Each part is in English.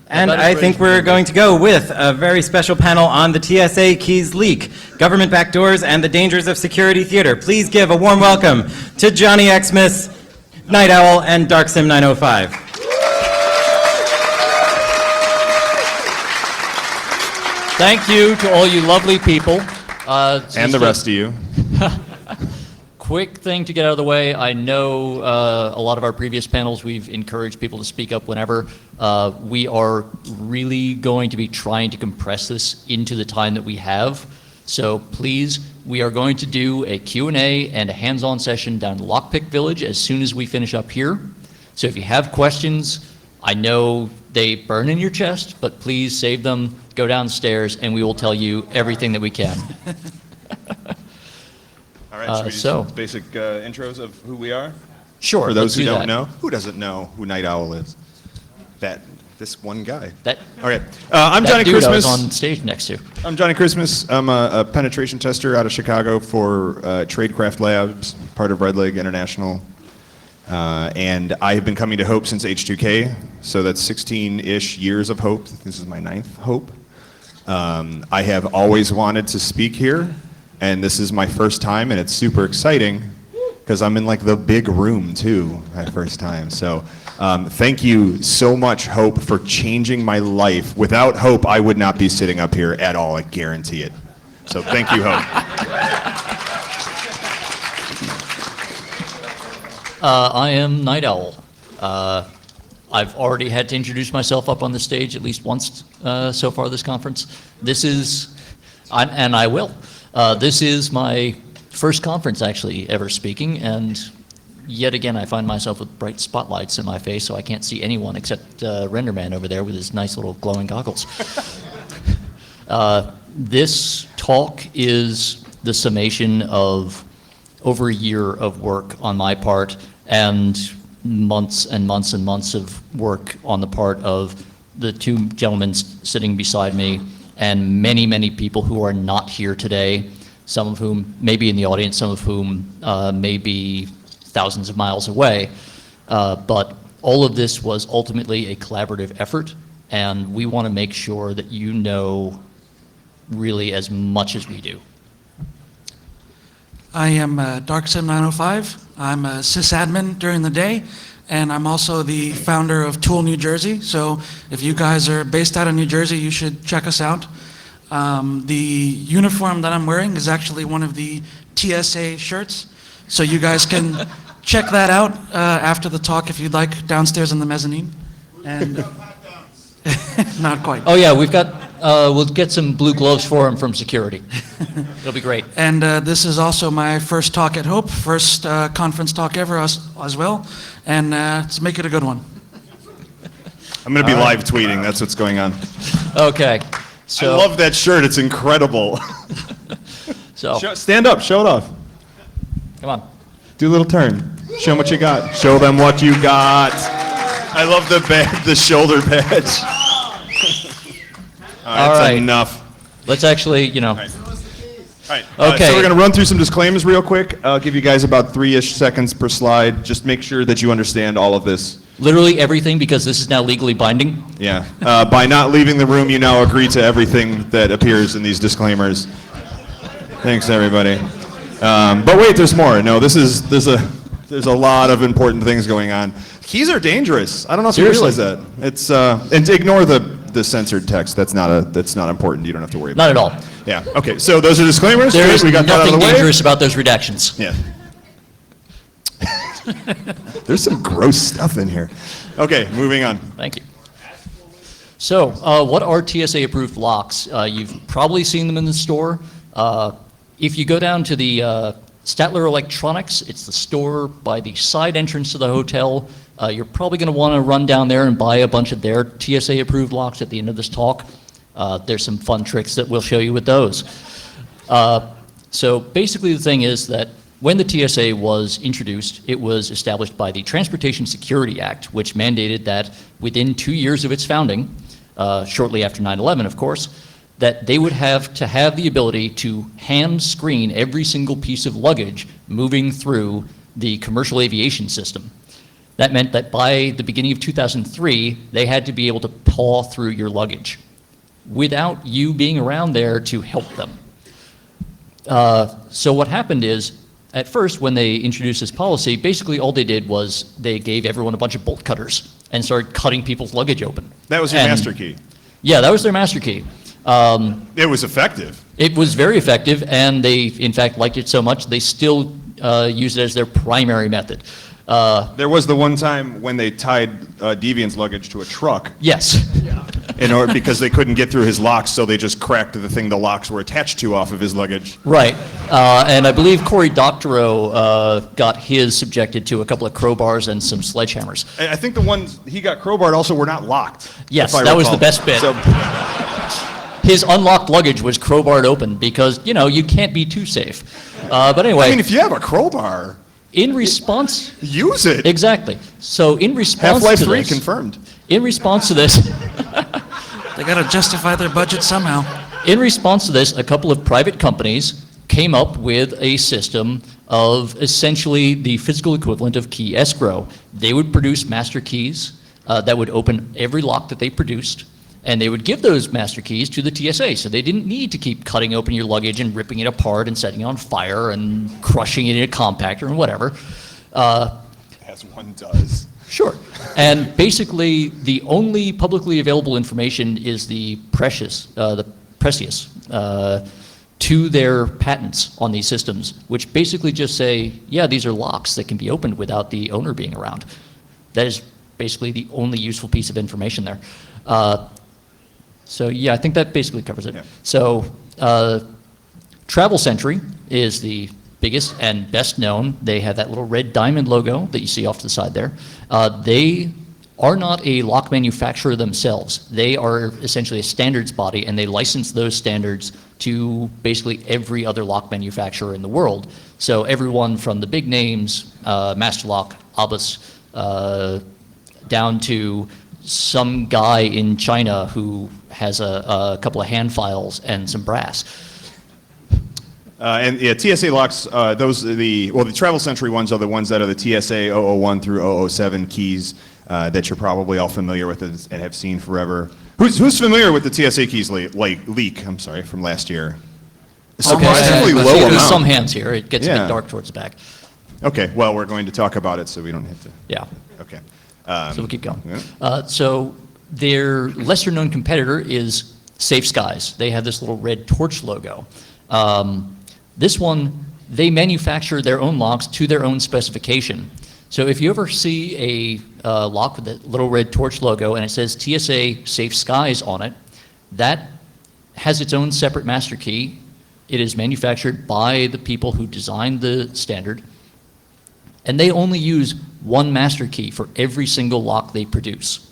And I think we're going to go with a very special panel on the TSA Keys leak, government backdoors, and the dangers of security theater. Please give a warm welcome to Johnny Xmas, Night Owl, and Darksim 905. Thank you to all you lovely people. And the rest of you. Quick thing to get out of the way. I know a lot of our previous panels, we've encouraged people to speak up whenever. We are really going to be trying to compress this into the time that we have. So please, we are going to do a Q&A and a hands-on session down in Lockpick Village as soon as we finish up here. So if you have questions, I know they burn in your chest, but please save them, go downstairs, and we will tell you everything that we can. All right, should we do some basic intros of who we are? Sure. For those who don't know, who doesn't know who Night Owl is? This one guy. All right. I'm Johnny dude Christmas. I was on stage next to. I'm Johnny Christmas. I'm a penetration tester out of Chicago for Tradecraft Labs, part of Red Leg International. And I have been coming to Hope since H2K, so that's 16-ish years of Hope. This is my 9th Hope. I have always wanted to speak here, and this is my first time, and it's super exciting because I'm in like the big room too, my first time. So thank you so much, Hope, for changing my life. Without Hope, I would not be sitting up here at all, I guarantee it. So thank you, Hope. I am Night Owl. I've already had to introduce myself up on the stage at least once so far this conference. This is my first conference actually ever speaking, and yet again I find myself with bright spotlights in my face, so I can't see anyone except Renderman over there with his nice little glowing goggles. This talk is the summation of over a year of work on my part and months and months and months of work on the part of the two gentlemen sitting beside me and many, many people who are not here today, some of whom may be in the audience, some of whom may be thousands of miles away. But all of this was ultimately a collaborative effort, and we want to make sure that you know really as much as we do. I am Darksim 905. I'm a sysadmin during the day, and I'm also the founder of Tool New Jersey. So if you guys are based out of New Jersey, you should check us out. The uniform that I'm wearing is actually one of the TSA shirts. So you guys can check that out after the talk if you'd like, downstairs in the mezzanine. And not quite. Oh yeah, we'll get some blue gloves for him from security. It'll be great. And this is also my first talk at Hope, first conference talk ever as well. And let's make it a good one. I'm going to be live tweeting. That's what's going on. Okay. So I love that shirt. It's incredible. So stand up. Show it off. Come on. Do a little turn. Show them what you got. Show them what you got. I love the shoulder badge. All right, that's enough. Let's actually, All right. Okay. So we're going to run through some disclaimers real quick. I'll give you guys about 3-ish seconds per slide. Just make sure that you understand all of this. Literally everything, because this is now legally binding. Yeah. By not leaving the room, you now agree to everything that appears in these disclaimers. Thanks, everybody. But wait, there's more. No, there's a lot of important things going on. Keys are dangerous. I don't know if you realize that. It's and ignore the censored text. That's not important. You don't have to worry about it. Not at all. Yeah. Okay. So those are disclaimers. There is we got that out of nothing the way. dangerous about those redactions. Yeah. There's some gross stuff in here. Okay, moving on. Thank you. So, what are TSA-approved locks? You've probably seen them in the store. If you go down to the Statler Electronics, it's the store by the side entrance to the hotel. You're probably going to want to run down there and buy a bunch of their TSA-approved locks at the end of this talk. There's some fun tricks that we'll show you with those. So basically the thing is that when the TSA was introduced, it was established by the Transportation Security Act, which mandated that within 2 years of its founding, shortly after 9/11, of course, that they would have to have the ability to hand screen every single piece of luggage moving through the commercial aviation system. That meant that by the beginning of 2003, they had to be able to paw through your luggage without you being around there to help them. So what happened is, at first, when they introduced this policy, basically all they did was they gave everyone a bunch of bolt cutters and started cutting people's luggage open. That was your And- master key. Yeah, that was their master key. It was effective. It was very effective, and they, in fact, liked it so much, they still use it as their primary method. There was the one time when they tied Deviant's luggage to a truck Yes. because they couldn't get through his locks, so they just cracked the thing the locks were attached to off of his luggage. Right. And I believe Cory Doctorow got his subjected to a couple of crowbars and some sledgehammers. I think the ones he got crowbarred also were not locked. Yes, if I that was recall. the best bit. So, His unlocked luggage was crowbarred open because, you know, you can't be too safe. But anyway, I mean, if you have a crowbar, in response, use it. exactly. So in response Half-Life to 3 this, confirmed. in response to this, They got to justify their budget somehow. in response to this, a couple of private companies came up with a system of essentially the physical equivalent of key escrow. They would produce master keys that would open every lock that they produced, and they would give those master keys to the TSA, so they didn't need to keep cutting open your luggage and ripping it apart and setting it on fire and crushing it in a compactor and whatever. As one does. Sure. And basically, the only publicly available information is the Precious to their patents on these systems, which basically just say, yeah, these are locks that can be opened without the owner being around. That is basically the only useful piece of information there. So yeah, I think that basically covers it. Yeah. So Travel Century is the biggest and best known. They have that little red diamond logo that you see off to the side there. They are not a lock manufacturer themselves. They are essentially a standards body, and they license those standards to basically every other lock manufacturer in the world. So everyone from the big names, Master Lock, Abus, down to some guy in China who has a couple of hand files and some brass. And yeah, TSA locks, those are the Travel Century ones are the ones that are the TSA 001 through 007 keys that you're probably all familiar with and have seen forever. Who's familiar with the TSA keys leak? I'm sorry, from last year. Surprisingly I low see there's amount. some hands here. It gets a Yeah. bit dark towards the back. Okay, well, we're going to talk about it, so we don't have to. Yeah. Okay. So we'll keep going. Yeah. So their lesser known competitor is Safe Skies. They have this little red torch logo. This one, they manufacture their own locks to their own specification. So if you ever see a lock with that little red torch logo and it says TSA Safe Skies on it, that has its own separate master key. It is manufactured by the people who designed the standard, and they only use one master key for every single lock they produce.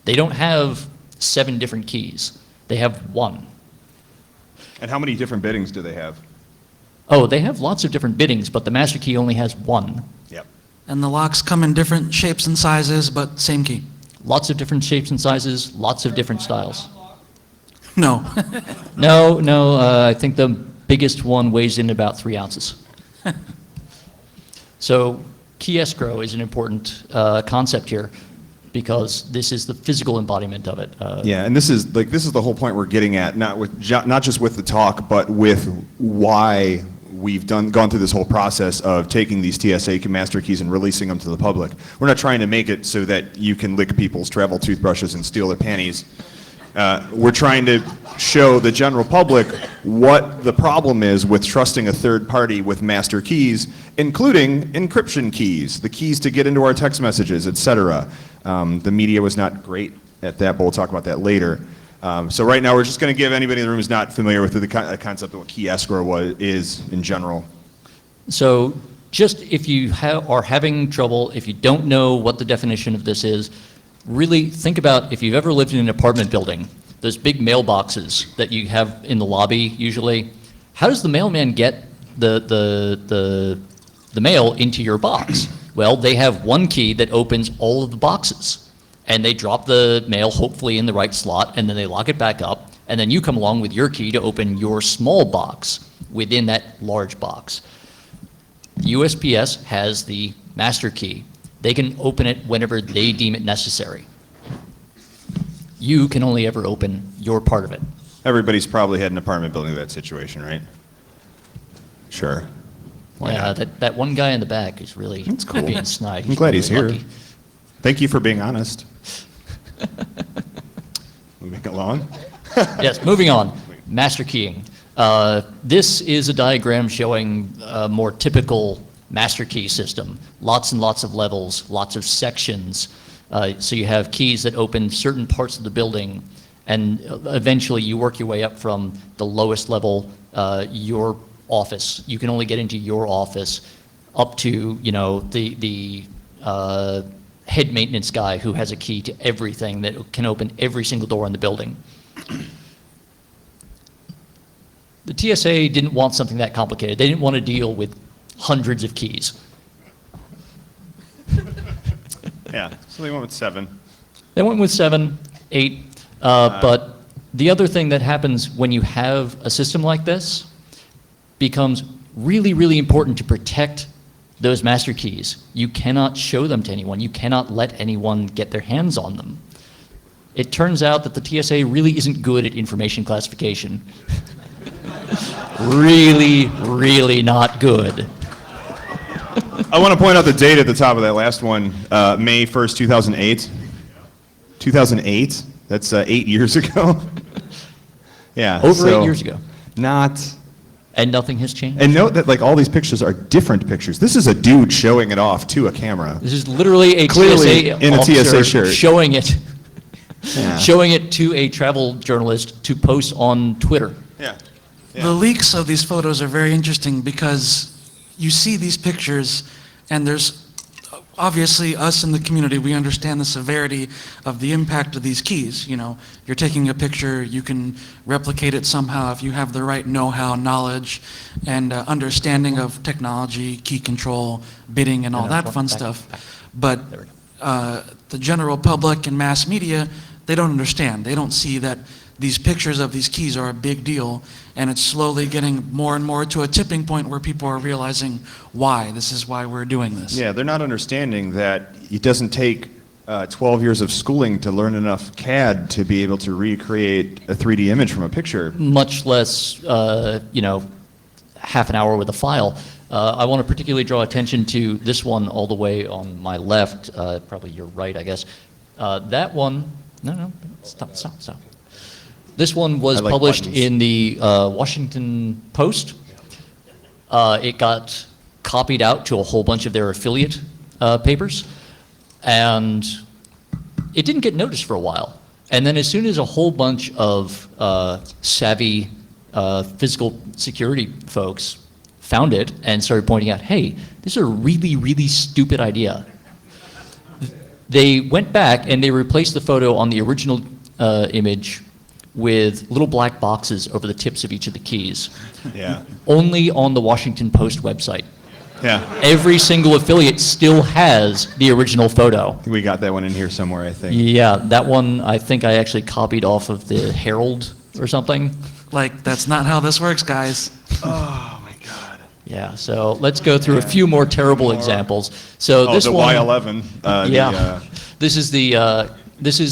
They don't have 7 different keys. They have one. And how many different biddings do they have? Oh, they have lots of different biddings, but the master key only has one. Yep. And the locks come in different shapes and sizes, but same key. Lots of different shapes and sizes, lots of different styles. No. No, I think the biggest one weighs in about 3 ounces. So key escrow is an important concept here because this is the physical embodiment of it. Yeah, and this is the whole point we're getting at, not just with the talk, but with why we've gone through this whole process of taking these TSA master keys and releasing them to the public. We're not trying to make it so that you can lick people's travel toothbrushes and steal their panties. We're trying to show the general public what the problem is with trusting a third party with master keys, including encryption keys, the keys to get into our text messages, etc. The media was not great at that, but we'll talk about that later. So right now we're just going to give anybody in the room who's not familiar with the concept of what key escrow is in general. So just if you are having trouble, if you don't know what the definition of this is, really think about if you've ever lived in an apartment building, those big mailboxes that you have in the lobby usually. How does the mailman get the mail into your box? Well, they have one key that opens all of the boxes, and they drop the mail hopefully in the right slot, and then they lock it back up, and then you come along with your key to open your small box within that large box. USPS has the master key. They can open it whenever they deem it necessary. You can only ever open your part of it. Everybody's probably had an apartment building that situation, right? Sure. Why Yeah, not? that one guy in the back is really cool. being snide. I'm glad he's here. Lucky. Thank you for being honest. Moving along. Yes, moving on. Master keying. This is a diagram showing a more typical master key system. Lots and lots of levels, lots of sections. So you have keys that open certain parts of the building, and eventually you work your way up from the lowest level, your office. You can only get into your office up to, the head maintenance guy who has a key to everything that can open every single door in the building. The TSA didn't want something that complicated. They didn't want to deal with hundreds of keys. Yeah, so they went with 7. They went with 7, 8, but the other thing that happens when you have a system like this becomes really, really important to protect those master keys. You cannot show them to anyone. You cannot let anyone get their hands on them. It turns out that the TSA really isn't good at information classification. Really, really not good. I want to point out the date at the top of that last one, May 1st, 2008. 2008? That's 8 years ago. Yeah. Over 8 years ago. Not. And nothing has changed. And note that like all these pictures are different pictures. This is a dude showing it off to a camera. This is literally a Clearly TSA in a officer TSA shirt. showing it, Yeah. showing it to a travel journalist to post on Twitter. Yeah. The leaks of these photos are very interesting because you see these pictures, and there's obviously us in the community, we understand the severity of the impact of these keys. You're taking a picture, you can replicate it somehow if you have the right know-how, knowledge, and understanding of technology, key control, bidding, and all that fun stuff. But the general public and mass media, they don't understand. They don't see that these pictures of these keys are a big deal, and it's slowly getting more and more to a tipping point where people are realizing why. This is why we're doing this. Yeah, they're not understanding that it doesn't take 12 years of schooling to learn enough CAD to be able to recreate a 3D image from a picture. Much less, half an hour with a file. I want to particularly draw attention to this one all the way on my left, probably your right, I guess. That one, no, stop. This one was like published buttons. in the Washington Post. It got copied out to a whole bunch of their affiliate papers, and it didn't get noticed for a while. And then as soon as a whole bunch of savvy physical security folks found it and started pointing out, hey, this is a really, really stupid idea, they went back and they replaced the photo on the original image with little black boxes over the tips of each of the keys. Yeah. Only on the Washington Post website. Yeah. Every single affiliate still has the original photo. We got that one in here somewhere, I think. Yeah, that one I think I actually copied off of the Herald or something. Like, that's not how this works, guys. Oh my God. Yeah, so let's go through a few more terrible examples. So Oh, this the one, Y11. yeah, this is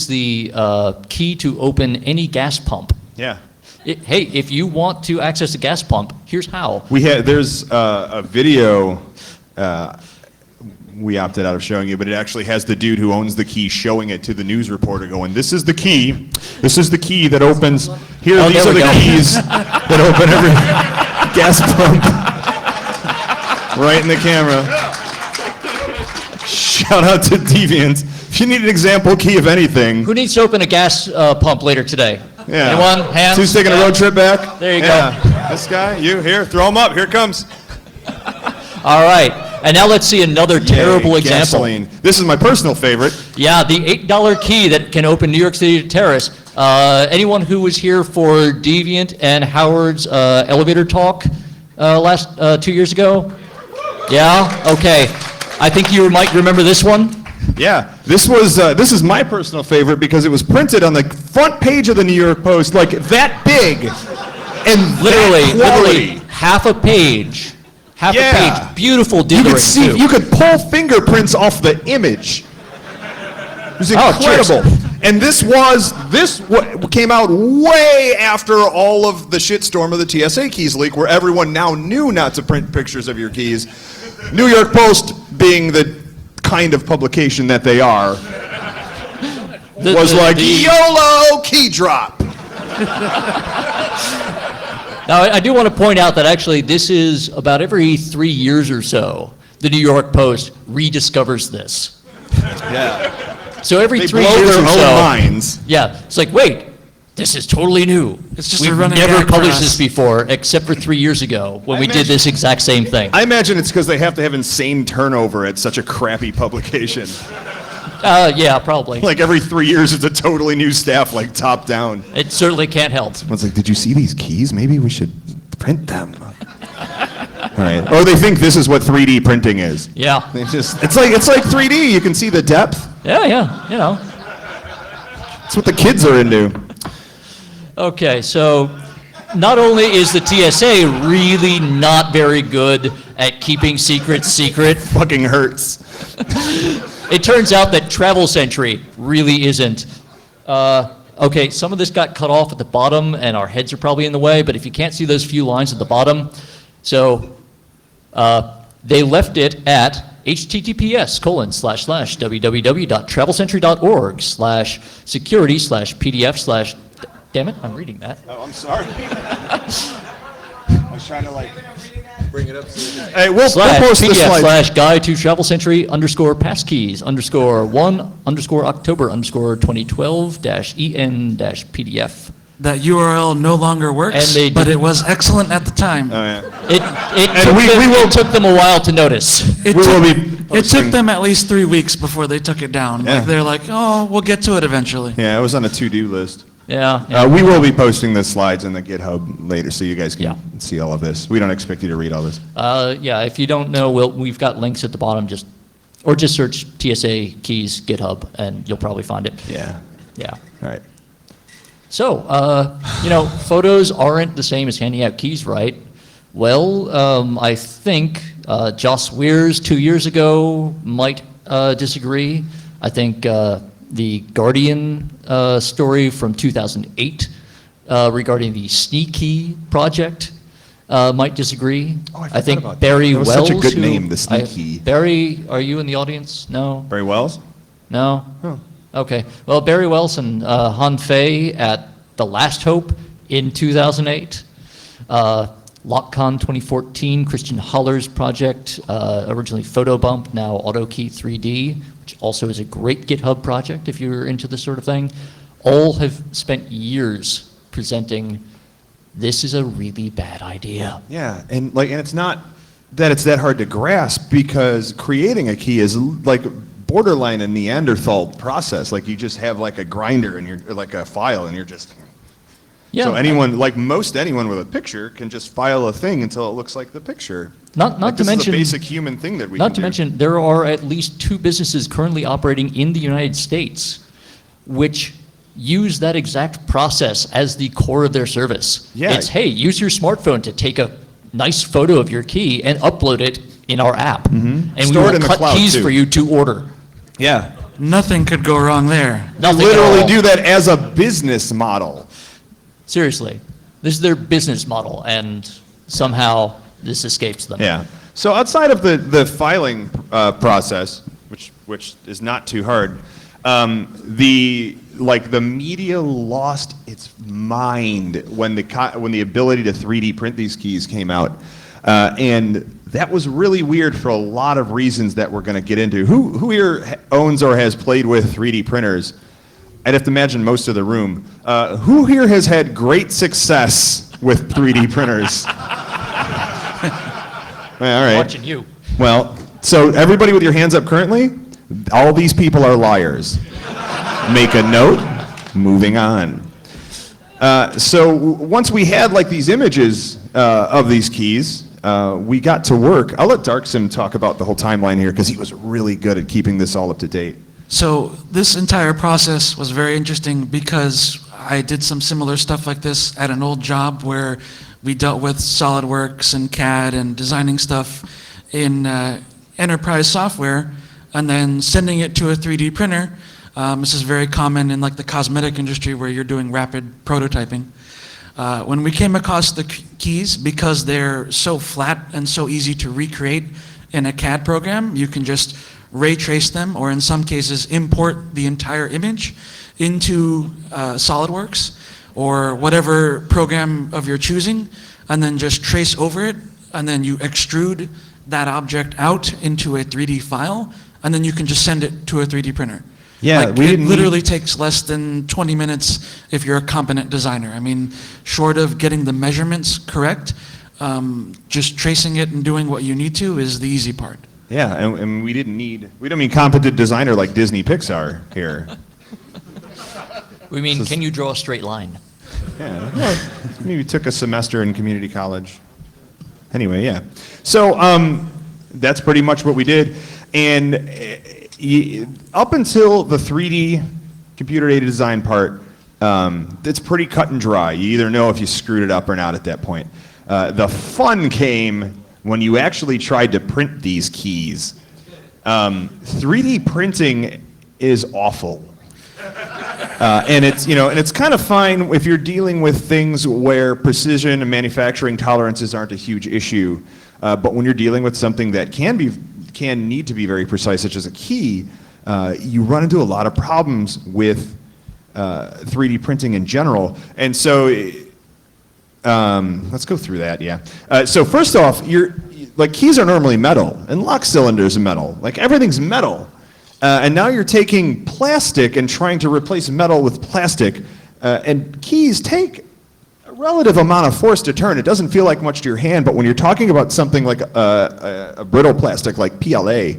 the key to open any gas pump. Yeah. Hey, if you want to access a gas pump, here's how. There's a video we opted out of showing you, but it actually has the dude who owns the key showing it to the news reporter going, this is the key. This is the key that opens. Here, Oh, these there are we the go. keys that open every gas pump. Right in the camera. Shout out to Deviant. If you need an example key of anything. Who needs to open a gas pump later today? Yeah. Anyone? Hands? Who's taking a Yeah. road trip back? There you go. This guy, you, here, throw him up. Here it comes. All right, and now let's see another terrible Yay, example. gasoline. This is my personal favorite. Yeah, the $8 key that can open New York City terrace. Anyone who was here for Deviant and Howard's elevator talk last 2 years ago? Yeah? Okay. I think you might remember this one. Yeah, this is my personal favorite because it was printed on the front page of the New York Post like that big and Literally that quality. half a page half a Yeah. page, beautiful You dithering could see, too. you could pull fingerprints off the image. It was Oh, cheers. incredible. And this came out way after all of the shitstorm of the TSA keys leak, where everyone now knew not to print pictures of your keys. New York Post, being the kind of publication that they are, was like, YOLO key drop. Now, I do want to point out that actually this is about every 3 years or so, the New York Post rediscovers this. Yeah. So every They 3 blow years their or own so, minds. yeah, it's like, wait, this is totally new. It's just a We've running never gag for published us. this before, except for 3 years ago when I we did imagine- this exact same thing. I imagine it's because they have to have insane turnover at such a crappy publication. Yeah, probably. Like every 3 years, it's a totally new staff, like top down. It certainly can't help. It's like, did you see these keys? Maybe we should print them. All right. Or they think this is what 3D printing is. Yeah, It's like 3D. You can see the depth. yeah, you know. That's what the kids are into. Okay, so not only is the TSA really not very good at keeping secrets secret, Fucking hurts. it turns out that Travel Sentry really isn't. Okay, some of this got cut off at the bottom, and our heads are probably in the way, but if you can't see those few lines at the bottom, so they left it at https://www.travelsentry.org/security/pdf/ damn it, I'm reading that. Oh, I'm sorry. I was trying to bring it up. Hey, we'll post this PDF slide. /guide to Travel Sentry _passkeys _1 _October _2012 -en -PDF. That URL no longer works, And they but did- it was excellent at the time. Oh, yeah. It took them a while to notice. It We took, will be it posting- took them at least 3 weeks before they took it down. Yeah. Like, they're like, oh, we'll get to it eventually. Yeah, it was on a to-do list. Yeah. We will be posting the slides in the GitHub later, so you guys can Yeah. see all of this. We don't expect you to read all this. Yeah, if you don't know, we've got links at the bottom, just search TSA keys GitHub, and you'll probably find it. Yeah. Yeah. All right. So, photos aren't the same as handing out keys, right? Well, I think Joss Weirs 2 years ago might disagree. I think the Guardian story from 2008 regarding the Sneaky project might disagree. Oh, I I forgot think about that. Barry That was Wells. such a good who- name, the Sneaky. Barry, are you in the audience? No? Barry Wells? No? Okay. Well, Barry Wells and Han Fei at The Last Hope in 2008. LockCon 2014, Christian Holler's project, originally Photobump, now AutoKey 3D, which also is a great GitHub project if you're into this sort of thing. All have spent years presenting, this is a really bad idea. Yeah, and it's not that it's that hard to grasp, because creating a key is like borderline a Neanderthal process. Like you just have like a grinder and you're like a file and you're just. Yeah. So anyone, like most anyone with a picture, can just file a thing until it looks like the picture. Not Like, to this mention. is a basic human thing that we Not can to do. mention, there are at least 2 businesses currently operating in the United States which use that exact process as the core of their service. Yeah. It's, hey, use your smartphone to take a nice photo of your key and upload it in our app. And we Store it will in the cut cloud, keys too. for you to order. Yeah. Nothing could go wrong there. Nothing at Literally all. do that as a business model. Seriously. This is their business model, and somehow this escapes them. Yeah. So outside of the filing process, which is not too hard, the media lost its mind when the ability to 3D print these keys came out, and that was really weird for a lot of reasons that we're going to get into. Who here owns or has played with 3D printers? I'd have to imagine most of the room. Who here has had great success with 3D printers? All right. Watching you. Well, so everybody with your hands up currently, all these people are liars. Make a note, moving on. So once we had these images of these keys, we got to work. I'll let Darksim talk about the whole timeline here, because he was really good at keeping this all up to date. So this entire process was very interesting because I did some similar stuff like this at an old job where we dealt with SolidWorks and CAD and designing stuff in enterprise software and then sending it to a 3D printer. This is very common in like the cosmetic industry where you're doing rapid prototyping. When we came across the keys, because they're so flat and so easy to recreate in a CAD program, you can just ray trace them, or in some cases import the entire image into SolidWorks or whatever program of your choosing, and then just trace over it, and then you extrude that object out into a 3D file, and then you can just send it to a 3D printer. Yeah, like, we it didn't literally takes less than 20 minutes if you're a competent designer. I mean, short of getting the measurements correct, just tracing it and doing what you need to is the easy part. Yeah, and we don't mean competent designer like Disney Pixar here. We mean, can you draw a straight line? Yeah, well, maybe took a semester in community college. Anyway, yeah. So that's pretty much what we did. And up until the 3D computer-aided design part, it's pretty cut and dry. You either know if you screwed it up or not at that point. The fun came when you actually tried to print these keys. 3D printing is awful. And it's kind of fine if you're dealing with things where precision and manufacturing tolerances aren't a huge issue. But when you're dealing with something that can need to be very precise, such as a key, you run into a lot of problems with 3D printing in general. And so let's go through that, yeah. So first off, keys are normally metal, and lock cylinders are metal. Like, everything's metal. And now you're taking plastic and trying to replace metal with plastic. And keys take a relative amount of force to turn. It doesn't feel like much to your hand, but when you're talking about something like a brittle plastic like PLA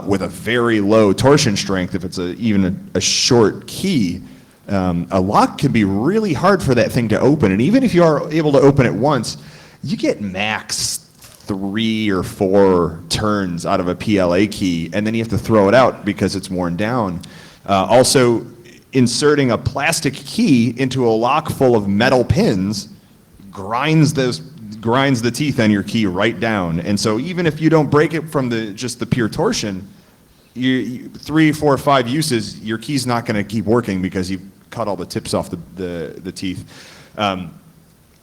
with a very low torsion strength, if it's even a short key, a lock can be really hard for that thing to open. And even if you are able to open it once, you get max 3 or 4 turns out of a PLA key, and then you have to throw it out because it's worn down. Also, inserting a plastic key into a lock full of metal pins grinds the teeth on your key right down. And so even if you don't break it from just the pure torsion, 3, 4, 5 uses, your key's not going to keep working because you've cut all the tips off the teeth.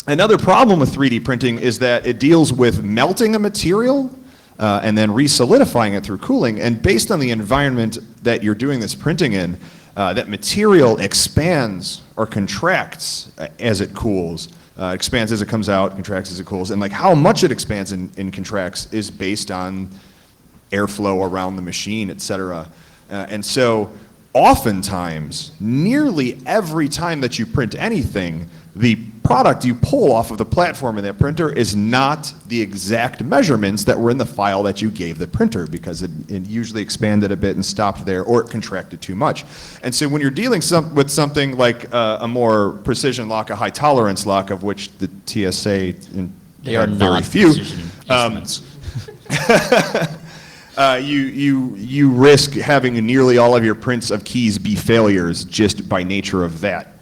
Another problem with 3D printing is that it deals with melting a material and then re-solidifying it through cooling. And based on the environment that you're doing this printing in, that material expands or contracts as it cools. Expands as it comes out, contracts as it cools. And like how much it expands and contracts is based on airflow around the machine, et cetera. And so oftentimes, nearly every time that you print anything, the product you pull off of the platform in that printer is not the exact measurements that were in the file that you gave the printer, because it usually expanded a bit and stopped there, or it contracted too much. And so when you're dealing with something like a more precision lock, a high tolerance lock, of which the TSA They are very not few, precision instruments. you risk having nearly all of your prints of keys be failures just by nature of that.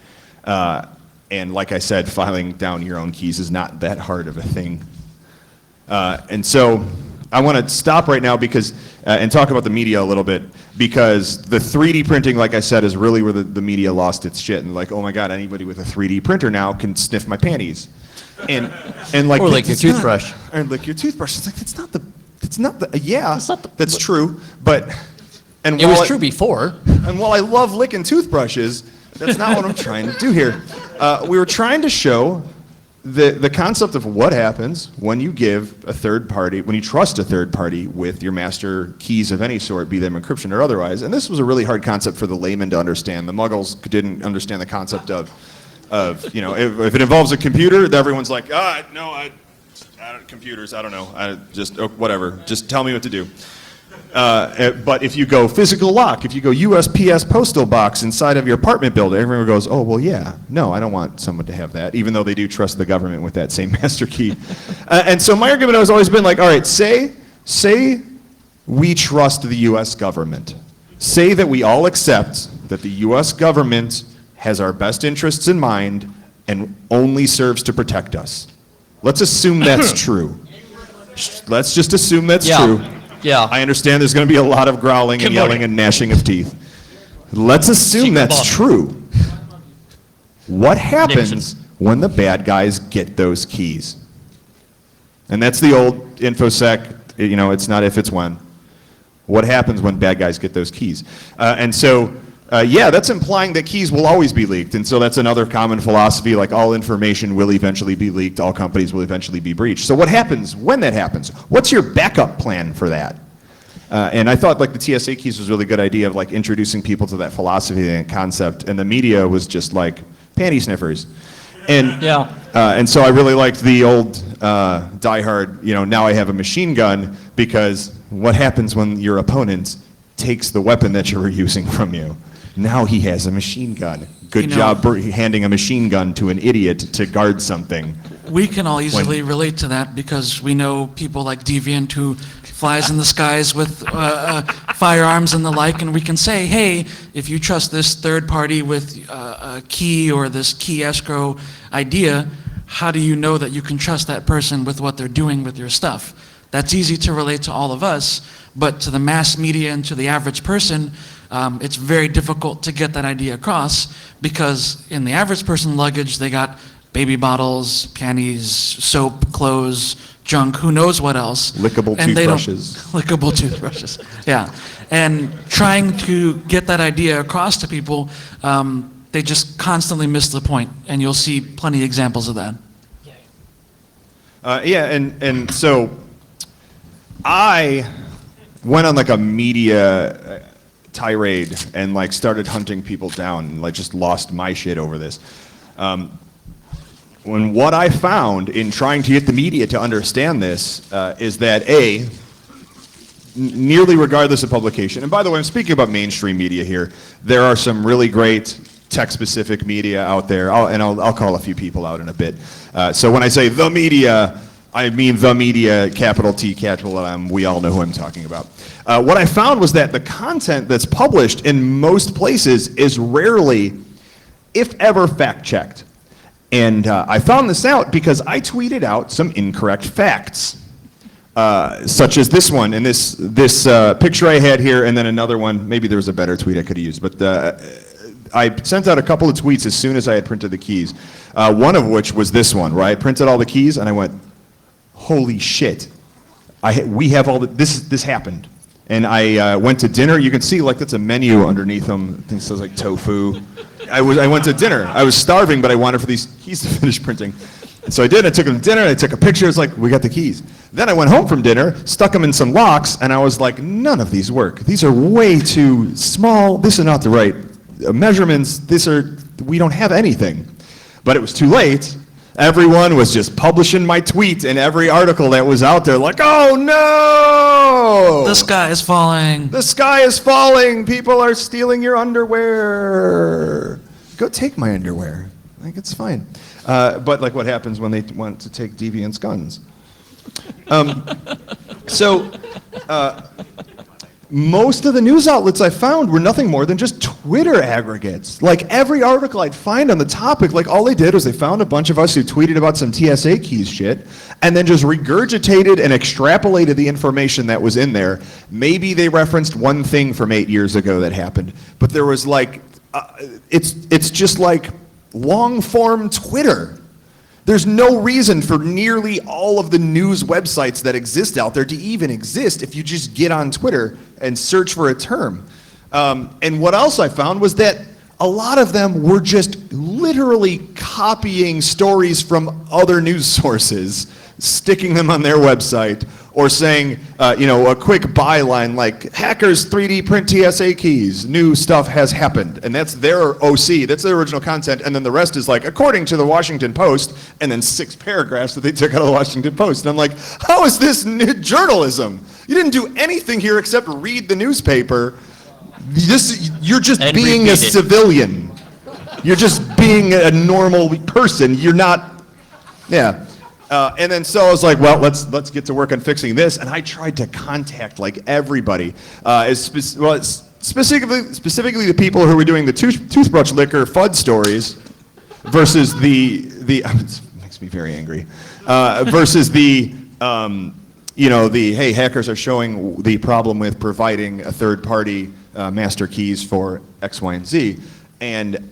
And like I said, filing down your own keys is not that hard of a thing. And so I want to stop right now because and talk about the media a little bit, because the 3D printing, like I said, is really where the media lost its shit. And like, oh my God, anybody with a 3D printer now can sniff my panties. And like, Or lick your toothbrush. Or lick your toothbrush. It's like, it's not the, yeah, It's not the- that's true. But, and It was true before. and while I love licking toothbrushes, that's not what I'm trying to do here. We were trying to show the concept of what happens when you give a third party, when you trust a third party with your master keys of any sort, be them encryption or otherwise. And this was a really hard concept for the layman to understand. The muggles didn't understand the concept of if it involves a computer, everyone's like, computers, I don't know, whatever, just tell me what to do. But if you go physical lock, if you go USPS postal box inside of your apartment building, everyone goes, oh, well, yeah, no, I don't want someone to have that, even though they do trust the government with that same master key. And so my argument has always been like, all right, say we trust the US government. Say that we all accept that the US government has our best interests in mind and only serves to protect us. Let's assume that's true. Let's just assume that's Yeah. true. Yeah. I understand there's going to be a lot of growling and Good yelling morning. and gnashing of teeth. Let's assume Secret that's bond. true. What happens Nixon. when the bad guys get those keys? And that's the old InfoSec, it's not if, it's when. What happens when bad guys get those keys? Yeah, that's implying that keys will always be leaked. And so that's another common philosophy, like all information will eventually be leaked, all companies will eventually be breached. So what happens when that happens? What's your backup plan for that? And I thought like the TSA keys was a really good idea of like introducing people to that philosophy and concept, and the media was just like panty sniffers. And Yeah. and so I really liked the old diehard, now I have a machine gun, because what happens when your opponent takes the weapon that you were using from you? Now he has a machine gun. Good job handing a machine gun to an idiot to guard something. We can all easily relate to that because we know people like Deviant who flies in the skies with firearms and the like, and we can say, hey, if you trust this third party with a key or this key escrow idea, how do you know that you can trust that person with what they're doing with your stuff? That's easy to relate to all of us, but to the mass media and to the average person, it's very difficult to get that idea across, because in the average person luggage, they got baby bottles, panties, soap, clothes, junk, who knows what else. Lickable And they don't- toothbrushes. Lickable toothbrushes, yeah. And trying to get that idea across to people, they just constantly miss the point, and you'll see plenty of examples of that. And so I went on like a media tirade and like started hunting people down and like just lost my shit over this. When what I found in trying to get the media to understand this is that nearly regardless of publication, and by the way, I'm speaking about mainstream media here, there are some really great tech-specific media out there, I'll call a few people out in a bit. So when I say the media, I mean the media, capital T, capital M, we all know who I'm talking about. What I found was that the content that's published in most places is rarely, if ever, fact-checked. And I found this out because I tweeted out some incorrect facts, such as this one, and this picture I had here, and then another one. Maybe there was a better tweet I could have used, but I sent out a couple of tweets as soon as I had printed the keys. One of which was this one, where I printed all the keys, and I went, "Holy shit! We have all this happened." And I went to dinner. You can see like that's a menu underneath them. I think it says like tofu. I went to dinner. I was starving, but I wanted for these keys to finish printing. And so I did. I took them to dinner. And I took a picture. It's like, we got the keys. Then I went home from dinner, stuck them in some locks, and I was like, none of these work. These are way too small. This is not the right measurements. We don't have anything. But it was too late. Everyone was just publishing my tweet in every article that was out there, like, oh no! The sky is falling. The sky is falling. People are stealing your underwear. Go take my underwear. Like, it's fine. But like, what happens when they want to take Deviant's guns? Most of the news outlets I found were nothing more than just Twitter aggregates. Like every article I'd find on the topic, like all they did was they found a bunch of us who tweeted about some TSA keys shit, and then just regurgitated and extrapolated the information that was in there. Maybe they referenced one thing from 8 years ago that happened, but there was like, it's just like long form Twitter. There's no reason for nearly all of the news websites that exist out there to even exist if you just get on Twitter and search for a term. And what else I found was that a lot of them were just literally copying stories from other news sources, sticking them on their website, or saying, a quick byline like, hackers 3D print TSA keys, new stuff has happened. And that's their OC, that's their original content, and then the rest is like, according to the Washington Post, and then 6 paragraphs that they took out of the Washington Post. And I'm like, how is this journalism? You didn't do anything here except read the newspaper. You're just And being repeat a it. civilian. You're just being a normal person. You're not, yeah. And then so I was like, well, let's get to work on fixing this. And I tried to contact like everybody, specifically the people who were doing the toothbrush liquor FUD stories versus the makes makes me very angry. Versus the, the, hey, hackers are showing the problem with providing a third-party master keys for X, Y, and Z, and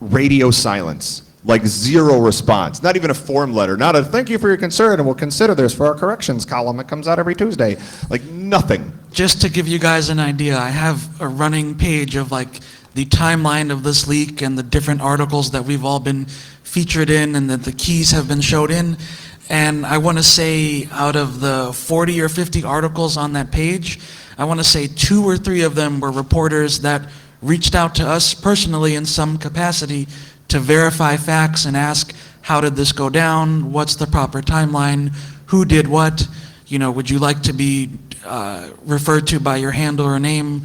radio silence. Like zero response, not even a form letter, not a thank you for your concern and we'll consider this for our corrections column. It comes out every Tuesday. Like nothing. Just to give you guys an idea, I have a running page of like the timeline of this leak and the different articles that we've all been featured in and that the keys have been showed in. And I want to say out of the 40 or 50 articles on that page, I want to say 2 or 3 of them were reporters that reached out to us personally in some capacity to verify facts and ask, how did this go down? What's the proper timeline? Who did what? Would you like to be referred to by your handle or name?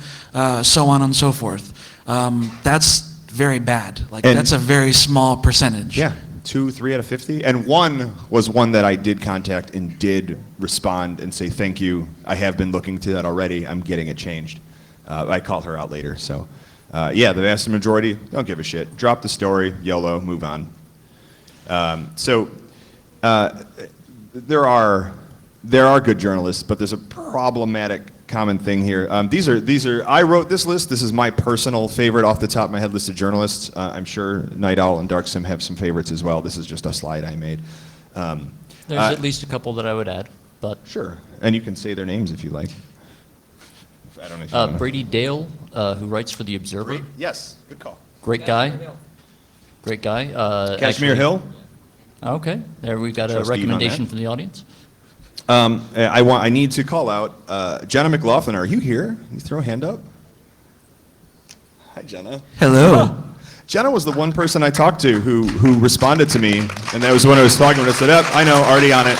So on and so forth. That's very bad. That's a very small percentage. Yeah, 2, 3 out of 50. And one was one that I did contact and did respond and say, thank you. I have been looking to that already. I'm getting it changed. I called her out later, so. The vast majority don't give a shit. Drop the story, YOLO, move on. There are good journalists, but there's a problematic common thing here. I wrote this list. This is my personal favorite off the top of my head list of journalists. I'm sure Night Owl and Darksim have some favorites as well. This is just a slide I made. There's at least a couple that I would add, but sure, and you can say their names if you like. I don't know if you wanna... Brady Dale, who writes for The Observer. Yes, good call. Great guy. Great guy. Kashmir Hill. Okay, there we've got a Trust Steve on recommendation that. from the audience. I need to call out Jenna McLaughlin. Are you here? Can you throw a hand up? Hi, Jenna. Hello. Jenna was the one person I talked to who responded to me, and that was when I was talking. I said, "Yep, I know, already on it."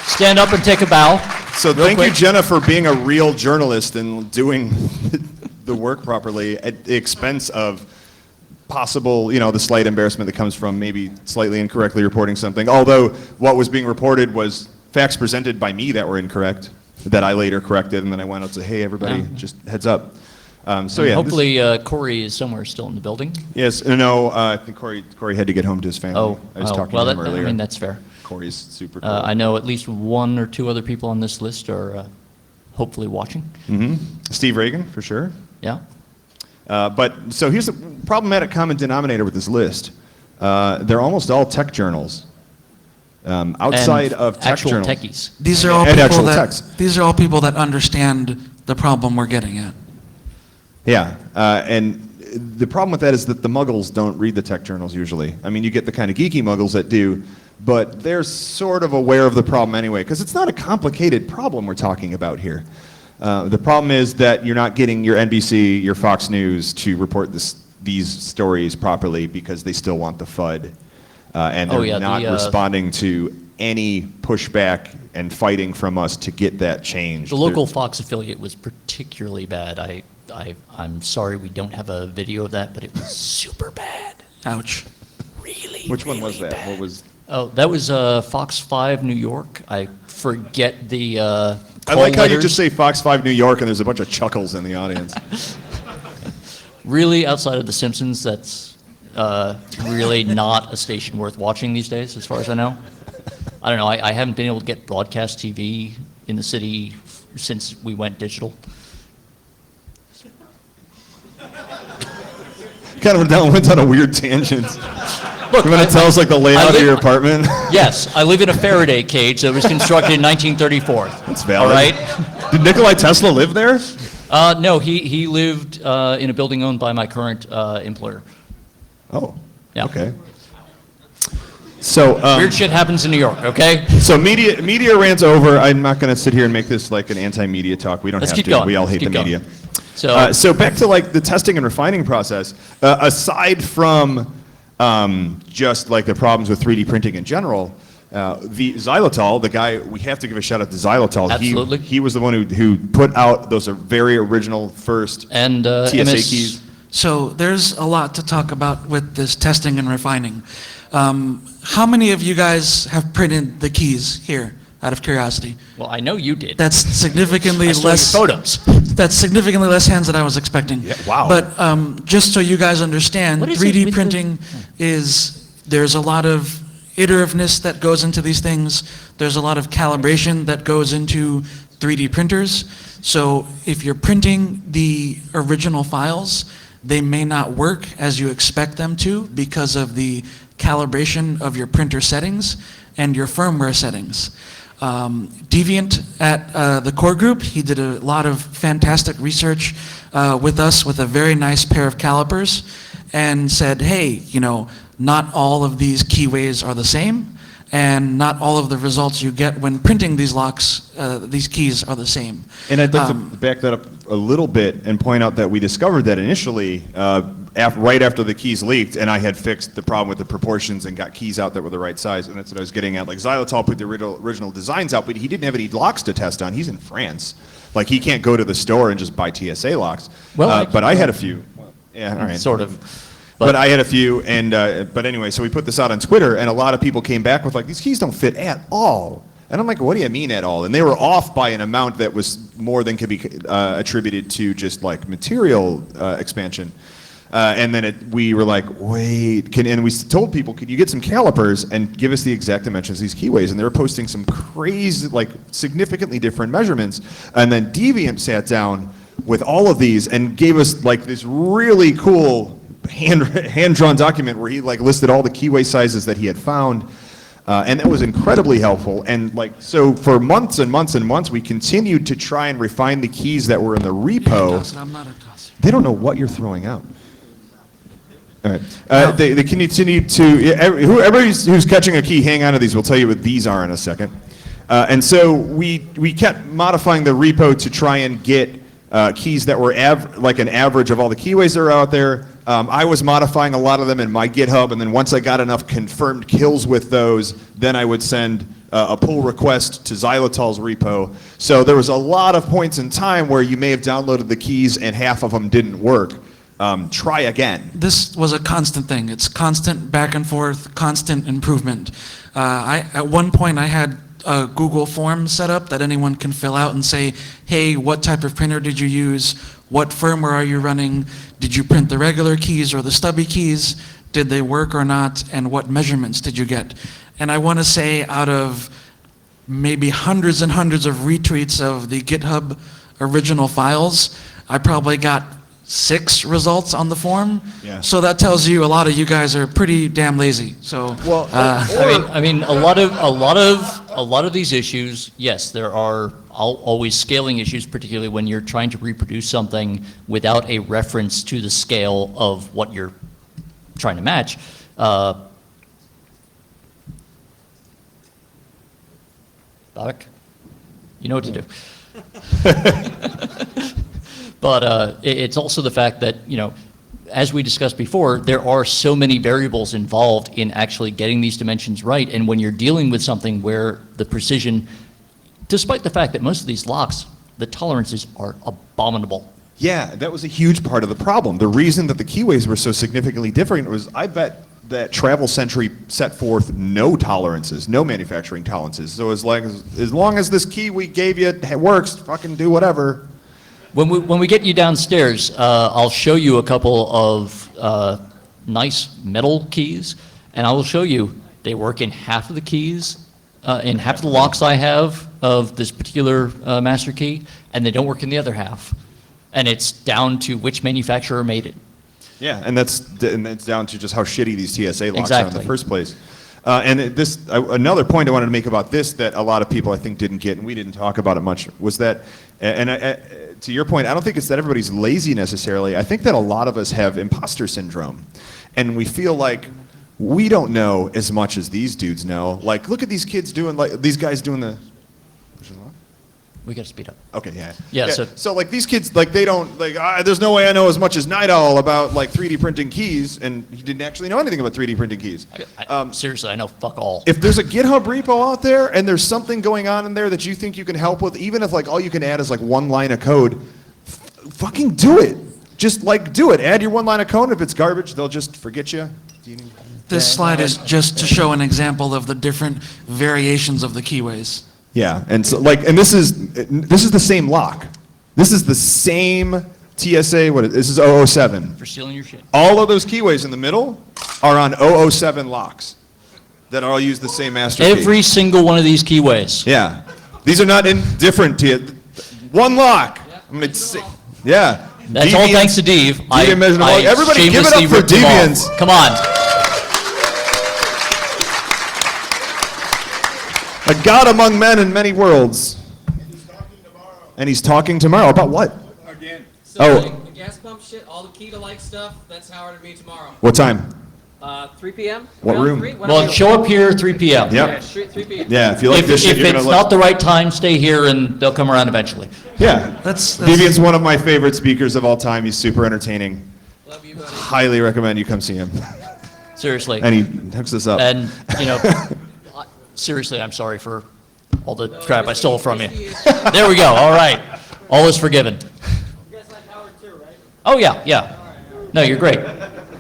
Stand up and take a bow. So Real thank you, quick. Jenna, for being a real journalist and doing the work properly at the expense of possible, the slight embarrassment that comes from maybe slightly incorrectly reporting something. Although what was being reported was facts presented by me that were incorrect, that I later corrected, and then I went out and said, hey, everybody, Yeah. just heads up. Yeah. Hopefully Corey is somewhere still in the building. Yes, no, I think Corey had to get home to his family. I was talking to him earlier. I mean, that's fair. Corey's super cool. I know at least 1 or 2 other people on this list are hopefully watching. Steve Reagan, for sure. Yeah. So here's the problematic common denominator with this list. They're almost all tech journals. Outside And of tech actual journals. techies. These are all And people actual that text. these are all people that understand the problem we're getting at. Yeah, and the problem with that is that the muggles don't read the tech journals usually. I mean, you get the kind of geeky muggles that do, but they're sort of aware of the problem anyway, because it's not a complicated problem we're talking about here. The problem is that you're not getting your NBC, your Fox News to report these stories properly because they still want the FUD. And they're not responding to any pushback and fighting from us to get that changed. The local Fox affiliate was particularly bad. I'm sorry we don't have a video of that, but it was super bad. Ouch. Really, Which one was really that? bad. What was? Oh, that was Fox 5 New York. I forget the I call like how you letters. just say Fox 5 New York and there's a bunch of chuckles in the audience. Really, outside of The Simpsons, that's really not a station worth watching these days, as far as I know. I don't know. I haven't been able to get broadcast TV in the city since we went digital. Kind of went on a weird tangent. Look, You want to tell us like the layout of live- your apartment? Yes, I live in a Faraday cage that was constructed in 1934. That's valid. All right. Did Nikolai Tesla live there? No, he lived in a building owned by my current employer. Oh, Yeah. okay. So, Weird shit happens in New York. Okay. so media rants over. I'm not going to sit here and make this like an anti-media talk. We don't Let's have keep to. going. We all Let's hate the keep going. media. So, Back to like the testing and refining process. Aside from just like the problems with 3D printing in general, the xylitol, the guy, we have to give a shout out to xylitol. Absolutely. He was the one who put out those very original first and TSA MS keys. So there's a lot to talk about with this testing and refining. How many of you guys have printed the keys here, out of curiosity? Well, I know you did. That's significantly I saw your less. photos. That's significantly less hands than I was expecting. Yeah, wow. But just so you guys understand, What is it 3D with printing there's a lot of iterativeness that goes into these things. There's a lot of calibration that goes into 3D printers. So if you're printing the original files, they may not work as you expect them to because of the calibration of your printer settings and your firmware settings. Deviant at the core group, he did a lot of fantastic research with us with a very nice pair of calipers and said, hey, you know, not all of these keyways are the same, and not all of the results you get when printing these locks, these keys are the same. And I'd like to back that up a little bit and point out that we discovered that initially, right after the keys leaked, and I had fixed the problem with the proportions and got keys out that were the right size, and that's what I was getting at. Like Xylitol put the original designs out, but he didn't have any locks to test on. He's in France. Like he can't go to the store and just buy TSA locks. Well, but I had a few. Yeah, all right. Sort of. But I had a few, and but anyway, so we put this out on Twitter, and a lot of people came back with like, these keys don't fit at all. And I'm like, what do you mean at all? And they were off by an amount that was more than could be attributed to just like material expansion. And then we were like, wait, and we told people, could you get some calipers and give us the exact dimensions of these keyways? And they were posting some crazy, like significantly different measurements. And then Deviant sat down with all of these and gave us like this really cool hand-drawn document where he like listed all the keyway sizes that he had found. And that was incredibly helpful. And like, so for months and months and months, we continued to try and refine the keys that were in the repo. I'm not a tosser. They don't know what you're throwing out. All right. They continue to, everybody who's catching a key, hang on to these. We'll tell you what these are in a second. And so we kept modifying the repo to try and get keys that were like an average of all the keyways that are out there. I was modifying a lot of them in my GitHub, and then once I got enough confirmed kills with those, then I would send a pull request to Xylitol's repo. So there was a lot of points in time where you may have downloaded the keys and half of them didn't work. Try again. This was a constant thing. It's constant back and forth, constant improvement. At one point, I had a Google form set up that anyone can fill out and say, hey, what type of printer did you use? What firmware are you running? Did you print the regular keys or the stubby keys? Did they work or not? And what measurements did you get? And I want to say out of maybe hundreds and hundreds of retweets of the GitHub original files, I probably got 6 results on the form. Yeah. So that tells you a lot of you guys are pretty damn lazy. So Well, I mean, a lot of these issues, yes, there are always scaling issues, particularly when you're trying to reproduce something without a reference to the scale of what you're trying to match. Babak, you know what to do. But it's also the fact that, you know, as we discussed before, there are so many variables involved in actually getting these dimensions right. And when you're dealing with something where the precision, despite the fact that most of these locks, the tolerances are abominable. yeah, that was a huge part of the problem. The reason that the keyways were so significantly different was, I bet that Travel Century set forth no tolerances, no manufacturing tolerances. So as long as this key we gave you works, fucking do whatever. When we get you downstairs, I'll show you a couple of nice metal keys, and I will show you they work in half of the keys, in half of the locks I have of this particular master key, and they don't work in the other half. And it's down to which manufacturer made it. Yeah, and that's down to just how shitty these TSA locks are in the Exactly. first place. Another point I wanted to make about this that a lot of people I think didn't get, and we didn't talk about it much, was that, to your point, I don't think it's that everybody's lazy necessarily. I think that a lot of us have imposter syndrome, and we feel like we don't know as much as these dudes know. Like, look at these kids doing, like these guys doing the. We got to speed up. Okay, yeah. Yeah, So like these kids, like they don't, like, there's no way I know as much as Night Owl about like 3D printing keys, and he didn't actually know anything about 3D printing keys. Seriously, I know fuck all. If there's a GitHub repo out there and there's something going on in there that you think you can help with, even if like all you can add is like one line of code, fucking do it. Just like do it. Add your one line of code. If it's garbage, they'll just forget you. this slide is just to show an example of the different variations of the keyways. Yeah, and so like, and this is the same lock. This is the same TSA. This is 007. For stealing your shit. All of those keyways in the middle are on 007 locks. that all use the same master key. Every single one of these keyways. Yeah. These are not indifferent to you. One lock. I'm going to say, yeah. That's all thanks to Dave. Everybody give it shamelessly up for ripped him off. Deviants. Come on. A God among men in many worlds. And he's talking tomorrow. About what? Again. So Oh. the gas pump shit, all the key to like stuff, that's Howard and me tomorrow. What time? 3 p.m.? What Around room? 3? When Well, are we show open? up here 3 p.m. Yep. Yeah, straight 3 p.m. Yeah, if you like If, this shit, if you're going it's to not the right time, stay here and they'll come around eventually. Yeah. That's- Deviant's one of my favorite speakers of all time. He's super entertaining. Love you, buddy. Highly recommend you come see him. Seriously. And he hooks us up. And, seriously, I'm sorry for all the crap I stole from you. There we go. All right. All is forgiven. You guys like Howard too, right? Oh, yeah, yeah. No, you're great.